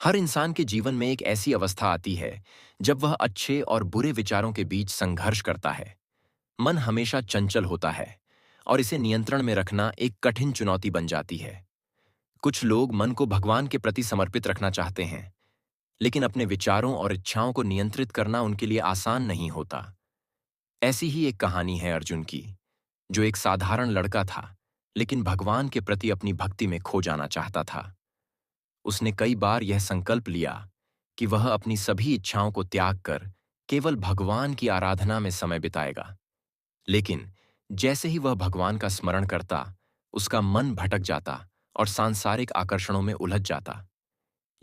हर इंसान के जीवन में एक ऐसी अवस्था आती है जब वह अच्छे और बुरे विचारों के बीच संघर्ष करता है। मन हमेशा चंचल होता है और इसे नियंत्रण में रखना एक कठिन चुनौती बन जाती है। कुछ लोग मन को भगवान के प्रति समर्पित रखना चाहते हैं, लेकिन अपने विचारों और इच्छाओं को नियंत्रित करना उनके लिए आसान नहीं होता। ऐसी ही एक कहानी है अर्जुन की, जो एक साधारण लड़का था, लेकिन भगवान के प्रति अपनी भक्ति में खो जाना चाहता था। उसने कई बार यह संकल्प लिया कि वह अपनी सभी इच्छाओं को त्याग कर केवल भगवान की आराधना में समय बिताएगा। लेकिन जैसे ही वह भगवान का स्मरण करता, उसका मन भटक जाता और सांसारिक आकर्षणों में उलझ जाता।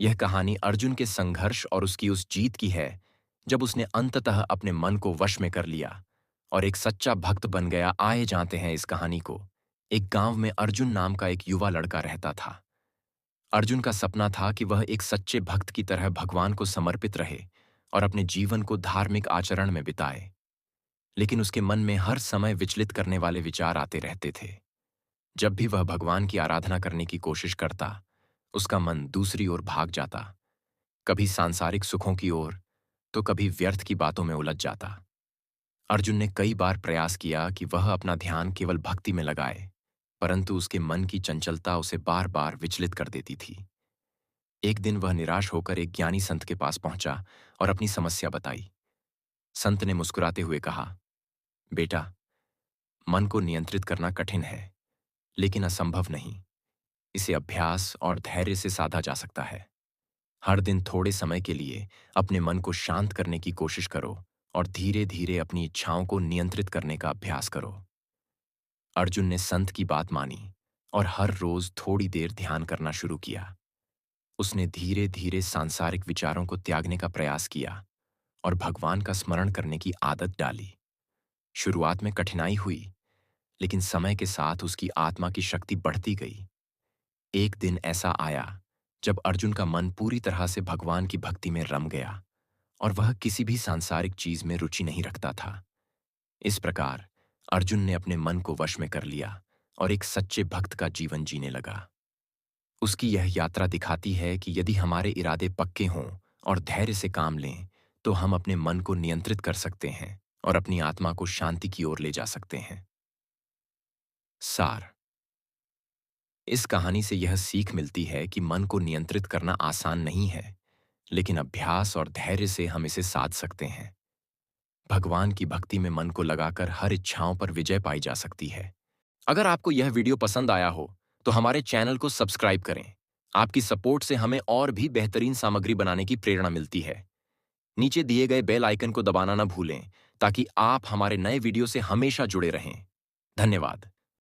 यह कहानी अर्जुन के संघर्ष और उसकी उस जीत की है, जब उसने अंततः अपने मन को वश में कर लिया और एक सच्चा भक्त बन गया। आए जानते हैं इस कहानी को। एक गांव में अर्जुन नाम का एक युवा लड़का रहता था। अर्जुन का सपना था कि वह एक सच्चे भक्त की तरह भगवान को समर्पित रहे और अपने जीवन को धार्मिक आचरण में बिताए। लेकिन उसके मन में हर समय विचलित करने वाले विचार आते रहते थे। जब भी वह भगवान की आराधना करने की कोशिश करता, उसका मन दूसरी ओर भाग जाता, कभी सांसारिक सुखों की ओर, तो कभी व्यर्थ की बातों में उलझ जाता। अर्जुन ने कई बार प्रयास किया कि वह अपना ध्यान केवल भक्ति में लगाए, परंतु उसके मन की चंचलता उसे बार बार विचलित कर देती थी। एक दिन वह निराश होकर एक ज्ञानी संत के पास पहुंचा और अपनी समस्या बताई। संत ने मुस्कुराते हुए कहा, बेटा, मन को नियंत्रित करना कठिन है, लेकिन असंभव नहीं। इसे अभ्यास और धैर्य से साधा जा सकता है। हर दिन थोड़े समय के लिए अपने मन को शांत करने की कोशिश करो और धीरे धीरे अपनी इच्छाओं को नियंत्रित करने का अभ्यास करो। अर्जुन ने संत की बात मानी और हर रोज थोड़ी देर ध्यान करना शुरू किया। उसने धीरे धीरे सांसारिक विचारों को त्यागने का प्रयास किया और भगवान का स्मरण करने की आदत डाली। शुरुआत में कठिनाई हुई, लेकिन समय के साथ उसकी आत्मा की शक्ति बढ़ती गई। एक दिन ऐसा आया जब अर्जुन का मन पूरी तरह से भगवान की भक्ति में रम गया और वह किसी भी सांसारिक चीज में रुचि नहीं रखता था। इस प्रकार अर्जुन ने अपने मन को वश में कर लिया और एक सच्चे भक्त का जीवन जीने लगा। उसकी यह यात्रा दिखाती है कि यदि हमारे इरादे पक्के हों और धैर्य से काम लें, तो हम अपने मन को नियंत्रित कर सकते हैं और अपनी आत्मा को शांति की ओर ले जा सकते हैं। सार: इस कहानी से यह सीख मिलती है कि मन को नियंत्रित करना आसान नहीं है, लेकिन अभ्यास और धैर्य से हम इसे साध सकते हैं। भगवान की भक्ति में मन को लगाकर हर इच्छाओं पर विजय पाई जा सकती है। अगर आपको यह वीडियो पसंद आया हो, तो हमारे चैनल को सब्सक्राइब करें। आपकी सपोर्ट से हमें और भी बेहतरीन सामग्री बनाने की प्रेरणा मिलती है। नीचे दिए गए बेल आइकन को दबाना न भूलें, ताकि आप हमारे नए वीडियो से हमेशा जुड़े रहें। धन्यवाद।